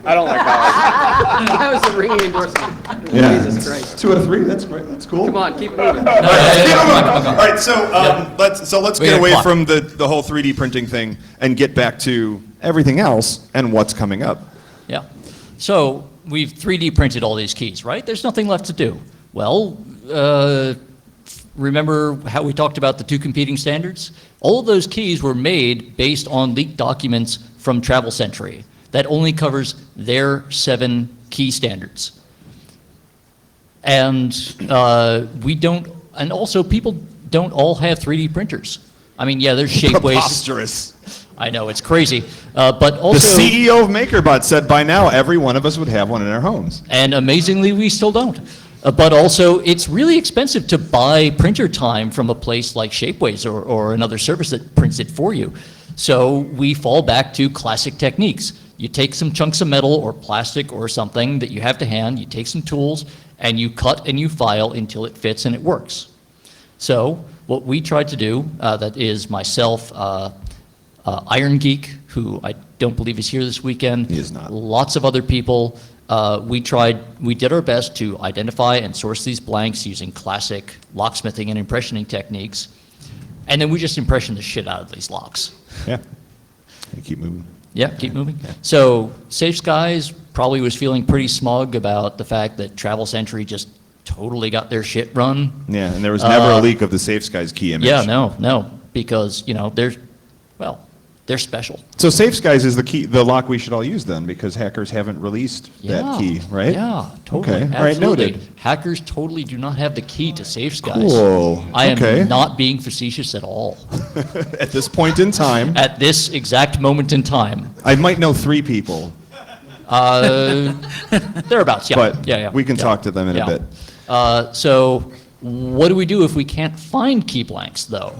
I don't like Howard. That was a ringing endorsement. Yeah. Jesus Christ. 2 out of 3. That's great. That's cool. Come on, keep moving. No, come on. All right, so let's We get got away clock. from the whole 3D printing thing and get back to everything else and what's coming up. Yeah. So we've 3D printed all these keys, right? There's nothing left to do. Well, remember how we talked about the 2 competing standards? All of those keys were made based on leaked documents from Travel Century that only covers their 7 key standards. And we don't, and also people don't all have 3D printers. I mean, yeah, there's shapeways. Preposterous. I know, it's crazy. But The also, CEO of MakerBot said by now every one of us would have one in our homes. and amazingly, we still don't. But also, it's really expensive to buy printer time from a place like Shapeways or another service that prints it for you. So we fall back to classic techniques. You take some chunks of metal or plastic or something that you have to hand, you take some tools, and you cut and you file until it fits and it works. So what we tried to do, that is myself, Iron Geek, who I don't believe is here this weekend. He is not. Lots of other people. We did our best to identify and source these blanks using classic locksmithing and impressioning techniques. And then we just impression the shit out of these locks. Yeah. And keep moving. Yeah, keep moving. So Safe Skies probably was feeling pretty smug about the fact that Travel Century just totally got their shit run. Yeah, and there was never a leak of the Safe Skies key image. Yeah, no, because, they're special. So Safe Skies is the lock we should all use then, because hackers haven't released that key, right? Yeah, totally. Okay, all right, Absolutely. noted. Hackers totally do not have the key to Safe Skies. Cool, I am okay. not being facetious at all. At this point in time, At this exact moment in time. I might know 3 people, Thereabouts, yeah. but Yeah. we can yeah. talk to them in Yeah. a bit. So what do we do if we can't find key blanks, though?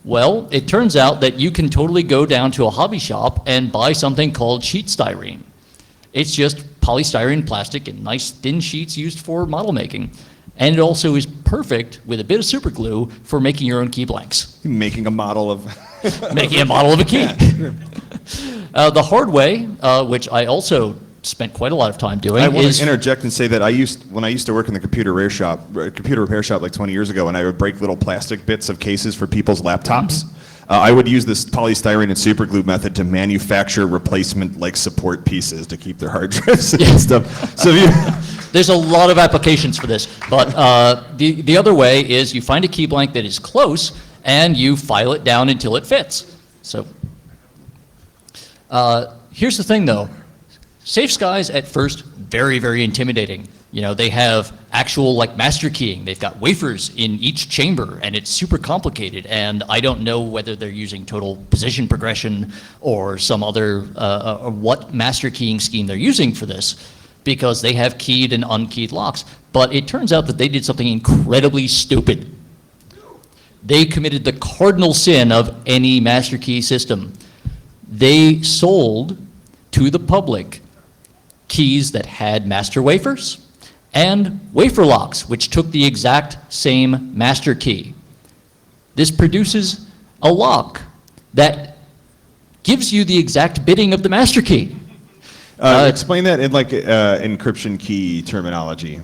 Well, it turns out that you can totally go down to a hobby shop and buy something called sheet styrene. It's just polystyrene plastic in nice thin sheets used for model making. And it also is perfect with a bit of super glue for making your own key blanks, Making a model of. making a model of a key. The hard way, which I also spent quite a lot of time doing, I want is to interject and say that when I used to work in the computer repair shop like 20 years ago, and I would break little plastic bits of cases for people's laptops. I would use this polystyrene and super glue method to manufacture replacement like support pieces to keep their hard drives and stuff. So there's a lot of applications for this, but the other way is you find a key blank that is close and you file it down until it fits. So here's the thing though, Safe Skies at first very, very intimidating. They have actual like master keying. They've got wafers in each chamber and it's super complicated. And I don't know whether they're using total position progression or some other, or what master keying scheme they're using for this, because they have keyed and unkeyed locks. But it turns out that they did something incredibly stupid. They committed the cardinal sin of any master key system. They sold to the public keys that had master wafers and wafer locks, which took the exact same master key. This produces a lock that gives you the exact bidding of the master key. explain that in like encryption key terminology.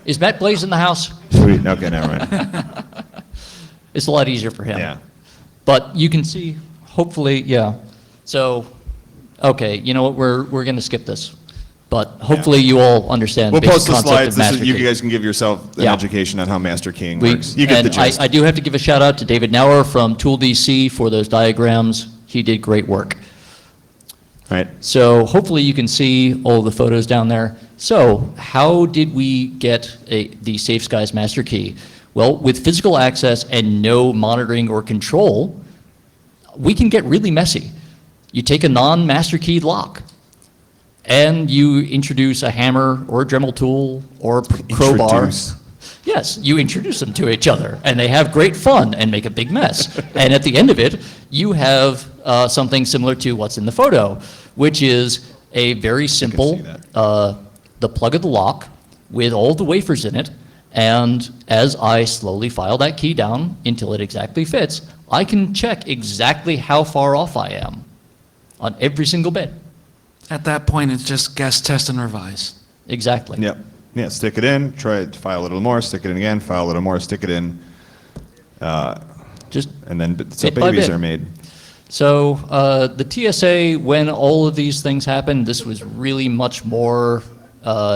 Is Matt Blaze in the house? Sweet. Okay, never mind. It's a lot easier for him. Yeah. But you can see, hopefully, yeah. So, okay, you know what, we're going to skip this. But hopefully you all understand We'll the basic post the concept slides. of master You key. guys can give yourself an Yeah. education on how master keying We- works. You get the and gist. I do have to give a shout out to David Nauer from Tool DC for those diagrams. He did great work. Right. So hopefully you can see all the photos down there. So how did we get the Safe Skies master key? Well, with physical access and no monitoring or control, we can get really messy. You take a non-master keyed lock and you introduce a hammer or a Dremel tool or a crowbar. Introduce. Yes, you introduce them to each other, and they have great fun and make a big mess. And at the end of it, you have something similar to what's in the photo, which is a very simple, the plug of the lock with all the wafers in it, and as I slowly file that key down until it exactly fits, I can check exactly how far off I am on every single bit. At that point, it's just guess, test, and revise. Exactly. Yep. Yeah, stick it in, try it, file a little more, stick it in again, file a little more, stick it in, Just and then so Bit by babies bit. are made. So the TSA, when all of these things happened, this was really much more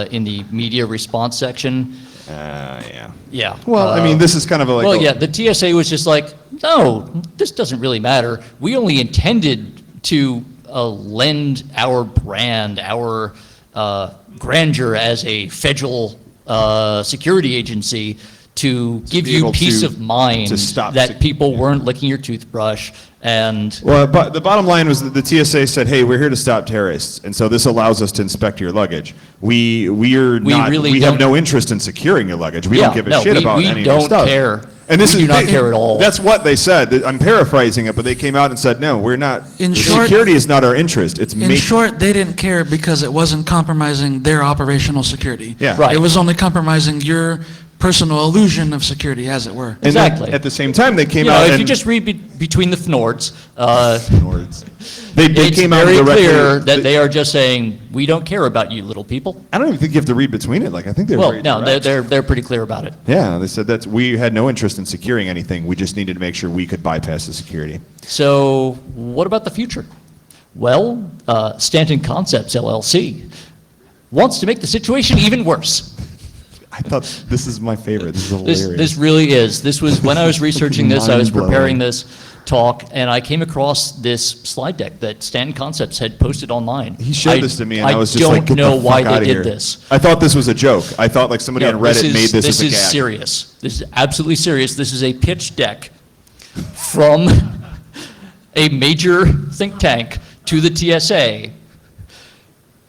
in the media response section. Yeah. Yeah. Well, I mean, this is kind of a like. Well, yeah, the TSA was just like, no, this doesn't really matter. We only intended to lend our brand, our grandeur as a federal security agency to give be you able peace to- of mind to stop that sec- people weren't licking your toothbrush and Well, but the bottom line was that the TSA said, "Hey, we're here to stop terrorists, and so this allows us to inspect your luggage. We have don't- no interest in securing your luggage. We don't give a shit about we any of your don't stuff." care. And this We is do not care at all. That's what they said. I'm paraphrasing it, but they came out and said, "No, we're not. In short- security is not our interest. It's In short, they didn't care because it wasn't compromising their operational security. Yeah. Right. It was only compromising your personal illusion of security, as it were. And then Exactly. at the same time, they came You know, out if and you just read between the fnords, they it's came out very directly. clear that they are just saying, we don't care about you little people. I don't even think you have to read between it. Like I think they're Well, very no, direct. they're pretty clear about it. Yeah, they said that we had no interest in securing anything. We just needed to make sure we could bypass the security. So what about the future? Well, Stanton Concepts LLC wants to make the situation even worse. I thought this is my favorite. This is This, hilarious. this really is. This was, when I was researching this, I was Mind-blowing. preparing this talk, and I came across this slide deck that Stanton Concepts had posted online. He showed this to me, and I was just like, don't "Get know the why fuck they outta did here." this. I thought this was a joke. I thought like somebody No, on Reddit made this as a is gag. serious. This is absolutely serious. This is a pitch deck from a major think tank to the TSA.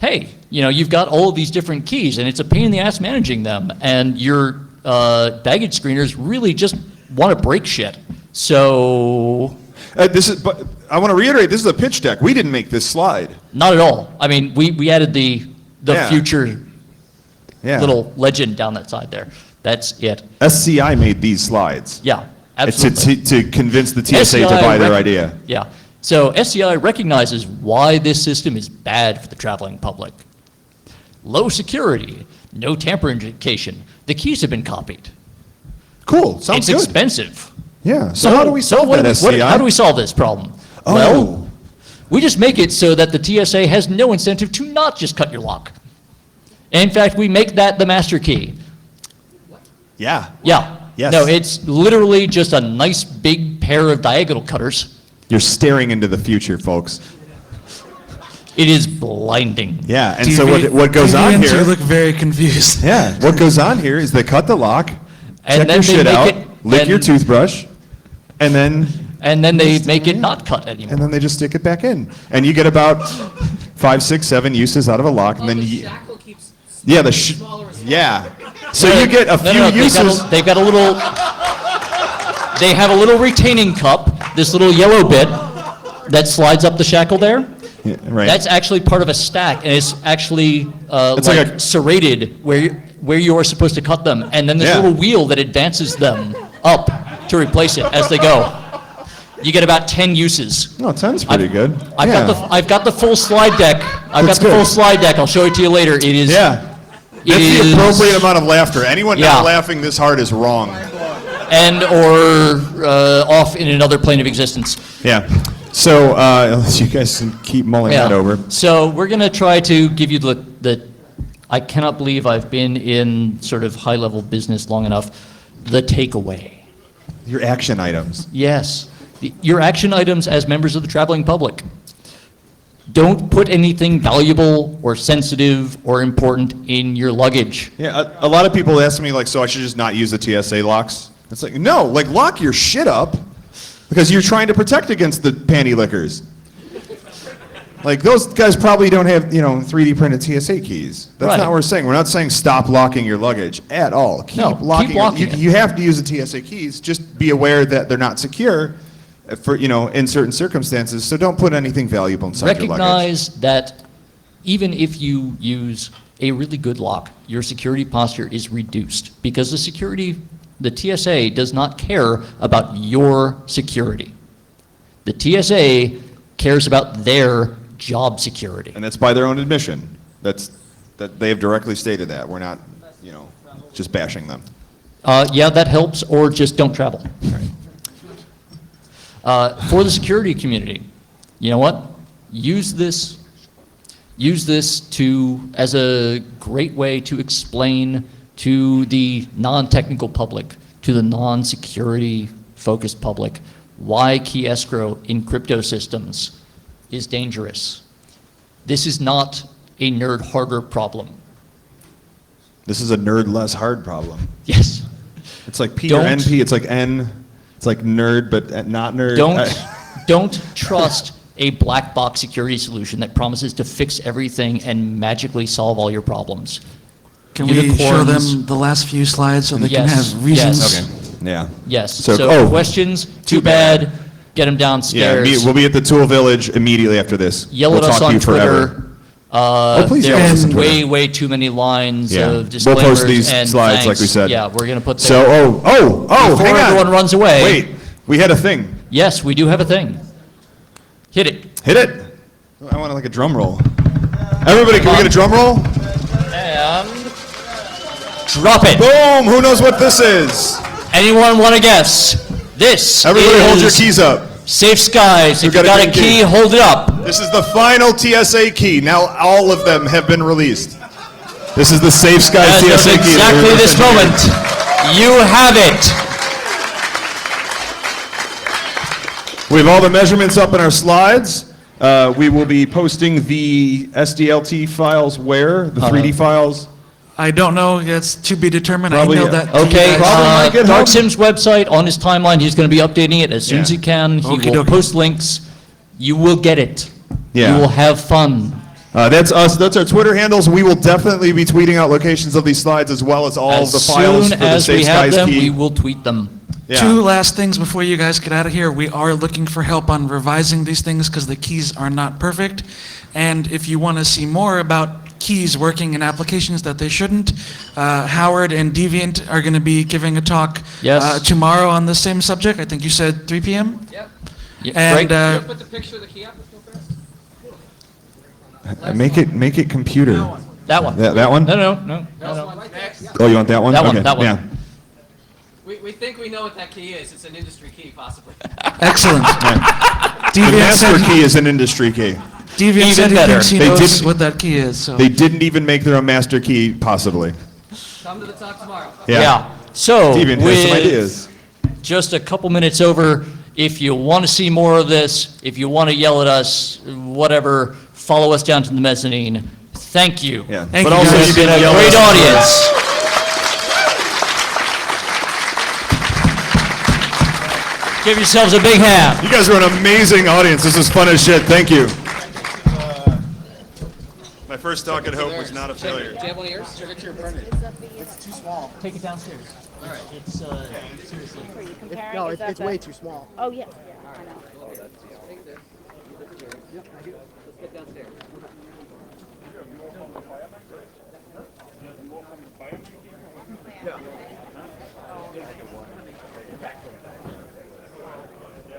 Hey, you know, you've got all of these different keys, and it's a pain in the ass managing them, and your baggage screeners really just want to break shit. So, But I want to reiterate, this is a pitch deck. We didn't make this slide. not at all. I mean, we added the Yeah. future Yeah. little legend down that side there. That's it. SCI made these slides. Yeah, It's absolutely. to convince the TSA to SCI buy their rec- idea. Yeah. So SCI recognizes why this system is bad for the traveling public. Low security, no tamper indication. The keys have been copied. Cool. Sounds It's good. expensive. Yeah. So how do we solve what that, do we- SCI? how do we solve this problem? Oh. Well, we just make it so that the TSA has no incentive to not just cut your lock. In fact, we make that the master key. Yeah. Yeah. Yes. No, it's literally just a nice big pair of diagonal cutters. You're staring into the future, folks. It is blinding. Yeah. And so what goes on deviants, here? You look very confused. Yeah. What goes on here is they cut the lock, And check then your they shit make out, it- lick your and- toothbrush, and then they make it not cut anymore. and then they just stick it back in, and you get about 5, 6, 7 uses out of a lock, and Oh, then the you, shackle keeps yeah, smaller and smaller. yeah. So you get a few No, uses. they've got a little. They have a little retaining cup, this little yellow bit that slides up the shackle there. Yeah, right. That's actually part of a stack, and it's actually It's like a- serrated where you are supposed to cut them, and then this Yeah. little wheel that advances them up to replace it as they go. You get about 10 uses. No, it sounds pretty good. I've yeah. got the full slide deck. I've That's got the good. full slide deck. I'll show it to you later. It is. Yeah. It That's the is- appropriate amount of laughter. Anyone Yeah. not laughing this hard is wrong. And or off in another plane of existence. Yeah. So unless you guys can keep mulling that over. So we're gonna try to give you the I cannot believe I've been in sort of high-level business long enough. The takeaway. Your action items. Yes. Your action items as members of the traveling public. Don't put anything valuable or sensitive or important in your luggage. Yeah, a lot of people ask me, like, so I should just not use the TSA locks? It's like, no, like, lock your shit up because you're trying to protect against the panty lickers. Like, those guys probably don't have, 3D printed TSA keys. That's Right. not what we're saying. We're not saying stop locking your luggage at all. Keep No, keep locking locking it. it. You have to use the TSA keys. Just be aware that they're not secure for, in certain circumstances. So don't put anything valuable inside your luggage. Recognize that even if you use a really good lock, your security posture is reduced because the TSA does not care about your security. The TSA cares about their job security. And that's by their own admission. That they have directly stated that. We're not, just bashing them. Yeah, that helps, or just don't travel. For the security community, you know what? Use this as a great way to explain to the non-technical public, to the non-security focused public, why key escrow in crypto systems is dangerous. This is not a nerd harder problem. This is a nerd less hard problem. Yes. It's like P or Don't- NP. It's like N. It's like nerd, but not nerd. Don't trust a black box security solution that promises to fix everything and magically solve all your problems. Can we show Unicorns. them the last few slides so they can Yes, have reasons? yes. Okay. Yeah. Yes. So- So, oh, questions, too bad. Get them downstairs. We'll be at the Tool Village immediately after this. Yell We'll at us talk to on you forever. Twitter. Please yell at us There's on Twitter. way too many lines Yeah. of We'll disclaimers post these and slides like thanks. we said. Yeah, we're going to put them. So, Before hang on. everyone runs away. Wait, we had a thing. Yes, we do have a thing. Hit it. Hit it. I want like a drum roll. Everybody, can we get a drum roll? And drop it. Boom! Who knows what this is? Anyone want to guess? This Everybody is hold your keys up. Safe Skies. If Who you got a got a green key, key? hold it up. This is the final TSA key. Now all of them have been released. This is the Safe Skies As of TSA key. exactly this moment, you have it. We have all the measurements up in our slides. We will be posting the SDLT files where? The 3D files? I don't know. It's to be determined. Probably, I know yeah. that. Okay, Probably might get Dark home. Sim's website, on his timeline, he's going to be updating it as soon as he Yeah. can. He Okie will dokie. post links. You will get it. Yeah. You will have fun. That's us. That's our Twitter handles. We will definitely be tweeting out locations of these slides as well as all As of the files soon for the as we Safe have Skies them, key. we will tweet them. Yeah. Two last things before you guys get out of here. We are looking for help on revising these things because the keys are not perfect. And if you want to see more about keys working in applications that they shouldn't, Howard and Deviant are going to be giving a talk Yes. tomorrow on the same subject. I think you said 3 p.m. Yep. Yeah, And great. Can you put the picture of the key up real fast? Make it computer. That one. That one? No. Next. Oh, you want that one? That one, Okay, that one. Yeah. We think we know what that key is. It's an industry key, possibly. Excellent. The Deviant master said, key is an industry key. Deviant Even said he better. thinks he They knows did- what that key is. So. They didn't even make their own master key, possibly. Come to the talk tomorrow. Yeah. So, Deviant has some with ideas. just a couple minutes over, if you want to see more of this, if you want to yell at us, whatever, follow us down to the mezzanine. Thank you. Yeah. Thank But you, also guys. you It's been can a yell at great us. audience. Give yourselves a big hand. You guys are an amazing audience. This is fun as shit. Thank you. My first talk at Hope was not a failure. Do you have one of yours? Should I get your burner? Take it downstairs. All right. It's, seriously. Are you comparing? No, Is that it's the- way too small. Oh, yeah, I know. Let's get downstairs.